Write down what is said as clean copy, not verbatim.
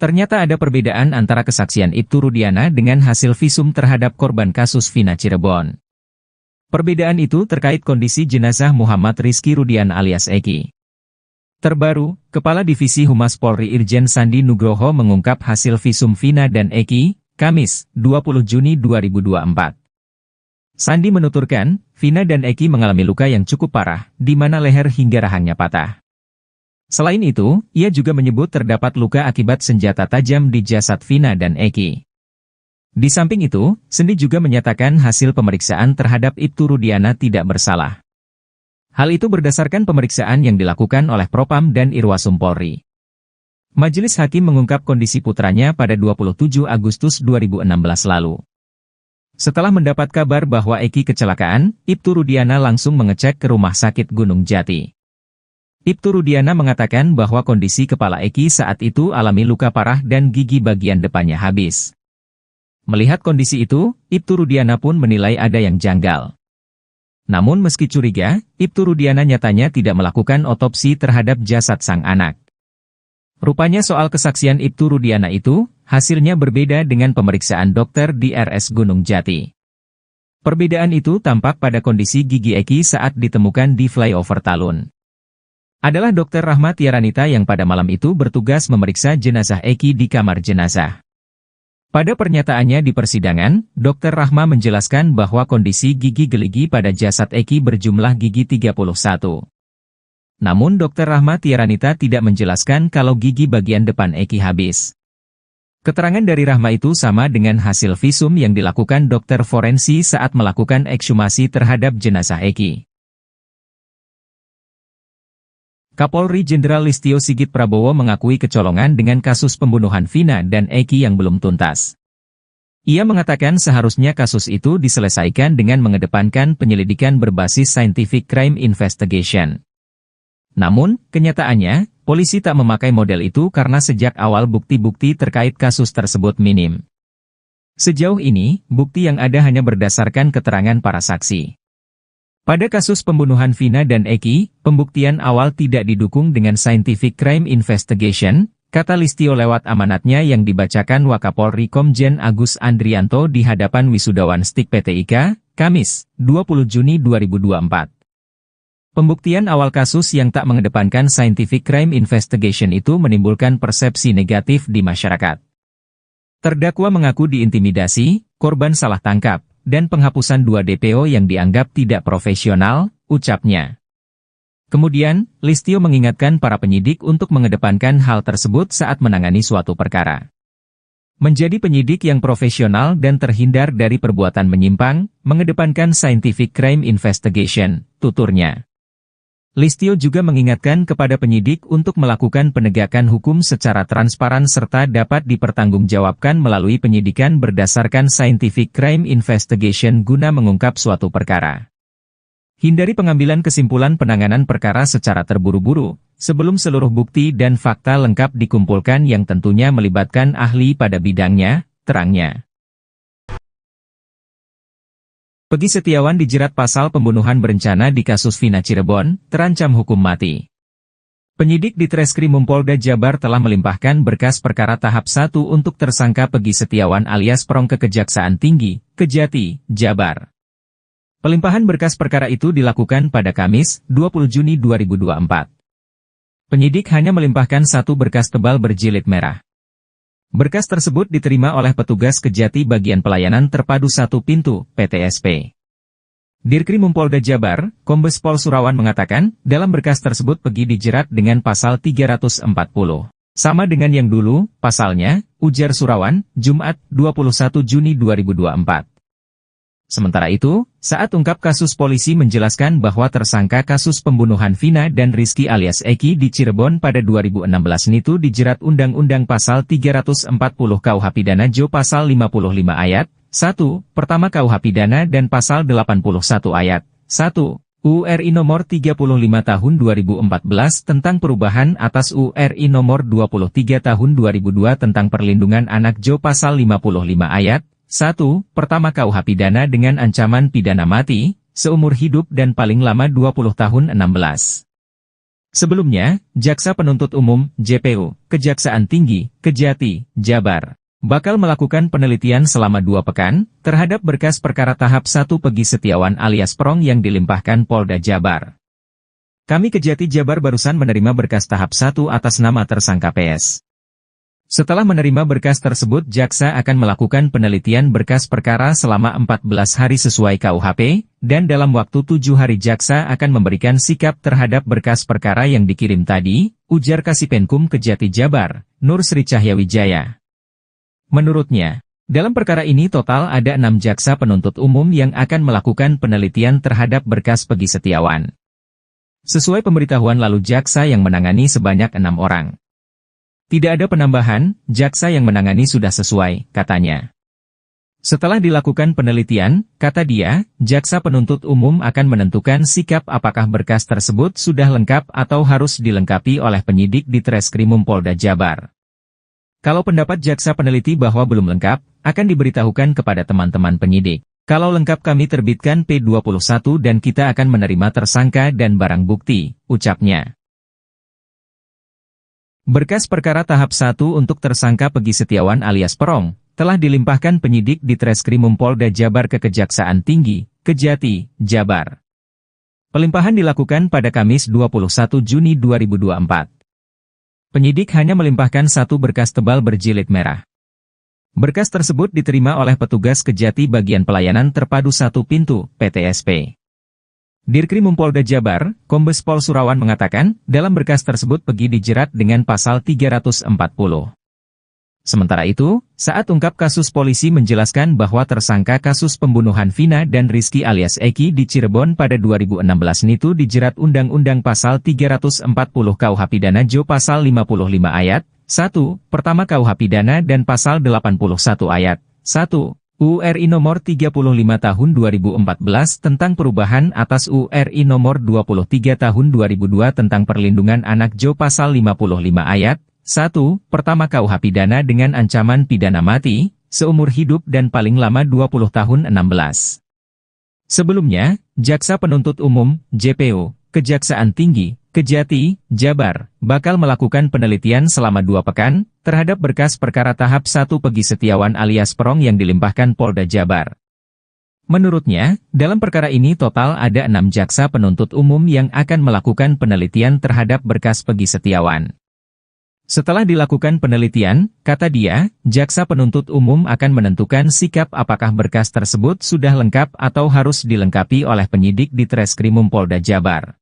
Ternyata ada perbedaan antara kesaksian Ibtu Rudiana dengan hasil visum terhadap korban kasus Vina Cirebon. Perbedaan itu terkait kondisi jenazah Muhammad Rizky Rudiana alias Eki. Terbaru, Kepala Divisi Humas Polri Irjen Sandi Nugroho mengungkap hasil visum Vina dan Eki, Kamis, 20 Juni 2024. Sandi menuturkan, Vina dan Eki mengalami luka yang cukup parah, di mana leher hingga rahangnya patah. Selain itu, ia juga menyebut terdapat luka akibat senjata tajam di jasad Vina dan Eki. Di samping itu, Sandi juga menyatakan hasil pemeriksaan terhadap Ibtu Rudiana tidak bersalah. Hal itu berdasarkan pemeriksaan yang dilakukan oleh Propam dan Irwasum Polri. Majelis Hakim mengungkap kondisi putranya pada 27 Agustus 2016 lalu. Setelah mendapat kabar bahwa Eki kecelakaan, Ibtu Rudiana langsung mengecek ke Rumah Sakit Gunung Jati. Ibtu Rudiana mengatakan bahwa kondisi kepala Eki saat itu alami luka parah dan gigi bagian depannya habis. Melihat kondisi itu, Ibtu Rudiana pun menilai ada yang janggal. Namun meski curiga, Ibtu Rudiana nyatanya tidak melakukan otopsi terhadap jasad sang anak. Rupanya soal kesaksian Ibtu Rudiana itu, hasilnya berbeda dengan pemeriksaan dokter di RS Gunung Jati. Perbedaan itu tampak pada kondisi gigi Eki saat ditemukan di flyover Talun. Adalah Dr. Rahma Tiaranita yang pada malam itu bertugas memeriksa jenazah Eki di kamar jenazah. Pada pernyataannya di persidangan, Dr. Rahma menjelaskan bahwa kondisi gigi geligi pada jasad Eki berjumlah gigi 31. Namun Dr. Rahma Tiaranita tidak menjelaskan kalau gigi bagian depan Eki habis. Keterangan dari Rahma itu sama dengan hasil visum yang dilakukan dokter forensi saat melakukan ekshumasi terhadap jenazah Eki. Kapolri Jenderal Listio Sigit Prabowo mengakui kecolongan dengan kasus pembunuhan Vina dan Eki yang belum tuntas. Ia mengatakan seharusnya kasus itu diselesaikan dengan mengedepankan penyelidikan berbasis scientific crime investigation. Namun, kenyataannya, polisi tak memakai model itu karena sejak awal bukti-bukti terkait kasus tersebut minim. Sejauh ini, bukti yang ada hanya berdasarkan keterangan para saksi. Pada kasus pembunuhan Vina dan Eki, pembuktian awal tidak didukung dengan scientific crime investigation, kata Listio lewat amanatnya yang dibacakan Wakapolri Komjen Agus Andrianto di hadapan wisudawan STIK PT IKA, Kamis, 20 Juni 2024. Pembuktian awal kasus yang tak mengedepankan scientific crime investigation itu menimbulkan persepsi negatif di masyarakat. Terdakwa mengaku diintimidasi, korban salah tangkap, dan penghapusan 2 DPO yang dianggap tidak profesional, ucapnya. Kemudian, Listio mengingatkan para penyidik untuk mengedepankan hal tersebut saat menangani suatu perkara. Menjadi penyidik yang profesional dan terhindar dari perbuatan menyimpang, mengedepankan scientific crime investigation, tuturnya. Listio juga mengingatkan kepada penyidik untuk melakukan penegakan hukum secara transparan serta dapat dipertanggungjawabkan melalui penyidikan berdasarkan scientific crime investigation guna mengungkap suatu perkara. Hindari pengambilan kesimpulan penanganan perkara secara terburu-buru, sebelum seluruh bukti dan fakta lengkap dikumpulkan yang tentunya melibatkan ahli pada bidangnya, terangnya. Peggy Setiawan dijerat pasal pembunuhan berencana di kasus Vina Cirebon, terancam hukum mati. Penyidik di Treskrimum Polda Jabar telah melimpahkan berkas perkara tahap 1 untuk tersangka Peggy Setiawan alias Perong ke Kejaksaan Tinggi, Kejati, Jabar. Pelimpahan berkas perkara itu dilakukan pada Kamis, 20 Juni 2024. Penyidik hanya melimpahkan 1 berkas tebal berjilid merah. Berkas tersebut diterima oleh petugas Kejati Bagian Pelayanan Terpadu 1 Pintu, PTSP. Dirkrimum Polda Jabar, Kombes Pol Surawan mengatakan, dalam berkas tersebut Peggy dijerat dengan pasal 340. Sama dengan yang dulu, pasalnya, ujar Surawan, Jumat, 21 Juni 2024. Sementara itu, saat ungkap kasus polisi menjelaskan bahwa tersangka kasus pembunuhan Vina dan Rizky alias Eki di Cirebon pada 2016 itu dijerat Undang-Undang Pasal 340 KUH Pidana Jo Pasal 55 Ayat 1, Pertama KUH Pidana dan Pasal 81 Ayat 1, URI Nomor 35 Tahun 2014 tentang perubahan atas URI Nomor 23 Tahun 2002 tentang Perlindungan Anak Jo Pasal 55 Ayat 1. Pertama KUH pidana dengan ancaman pidana mati, seumur hidup dan paling lama 20 tahun 16. Sebelumnya, Jaksa Penuntut Umum, JPU, Kejaksaan Tinggi, Kejati, Jabar, bakal melakukan penelitian selama 2 pekan, terhadap berkas perkara tahap 1 Pegi Setiawan alias Perong yang dilimpahkan Polda Jabar. Kami Kejati Jabar barusan menerima berkas tahap 1 atas nama tersangka PS. Setelah menerima berkas tersebut, Jaksa akan melakukan penelitian berkas perkara selama 14 hari sesuai KUHP, dan dalam waktu 7 hari Jaksa akan memberikan sikap terhadap berkas perkara yang dikirim tadi, ujar Kasipenkum Kejati Jabar, Nur Sri Cahyawijaya. Menurutnya, dalam perkara ini total ada 6 jaksa penuntut umum yang akan melakukan penelitian terhadap berkas Pegi Setiawan. Sesuai pemberitahuan lalu jaksa yang menangani sebanyak 6 orang. Tidak ada penambahan, jaksa yang menangani sudah sesuai, katanya. Setelah dilakukan penelitian, kata dia, jaksa penuntut umum akan menentukan sikap apakah berkas tersebut sudah lengkap atau harus dilengkapi oleh penyidik di Treskrimum Polda Jabar. Kalau pendapat jaksa peneliti bahwa belum lengkap, akan diberitahukan kepada teman-teman penyidik. Kalau lengkap kami terbitkan P21 dan kita akan menerima tersangka dan barang bukti, ucapnya. Berkas perkara tahap 1 untuk tersangka Pegi Setiawan alias Perong, telah dilimpahkan penyidik di Treskrimum Polda Jabar ke Kejaksaan Tinggi, Kejati, Jabar. Pelimpahan dilakukan pada Kamis 21 Juni 2024. Penyidik hanya melimpahkan 1 berkas tebal berjilid merah. Berkas tersebut diterima oleh petugas Kejati Bagian Pelayanan Terpadu 1 Pintu, PTSP. Dirkrimum Polda Jabar, Kombes Pol Surawan mengatakan, dalam berkas tersebut Pegi dijerat dengan pasal 340. Sementara itu, saat ungkap kasus polisi menjelaskan bahwa tersangka kasus pembunuhan Vina dan Rizky alias Eki di Cirebon pada 2016 itu dijerat Undang-Undang Pasal 340 KUH Pidana Jo Pasal 55 Ayat 1, Pertama KUH Pidana dan Pasal 81 Ayat 1. URI Nomor 35 Tahun 2014 tentang perubahan atas URI Nomor 23 Tahun 2002 tentang perlindungan anak Jo Pasal 55 Ayat 1, Pertama KUH Pidana dengan ancaman pidana mati, seumur hidup dan paling lama 20 tahun 16. Sebelumnya, Jaksa Penuntut Umum, JPU, Kejaksaan Tinggi, Kejati, Jabar, bakal melakukan penelitian selama 2 pekan, terhadap berkas perkara tahap 1 Pegi Setiawan alias Perong yang dilimpahkan Polda Jabar. Menurutnya, dalam perkara ini total ada 6 jaksa penuntut umum yang akan melakukan penelitian terhadap berkas Pegi Setiawan. Setelah dilakukan penelitian, kata dia, jaksa penuntut umum akan menentukan sikap apakah berkas tersebut sudah lengkap atau harus dilengkapi oleh penyidik di Treskrimum Polda Jabar.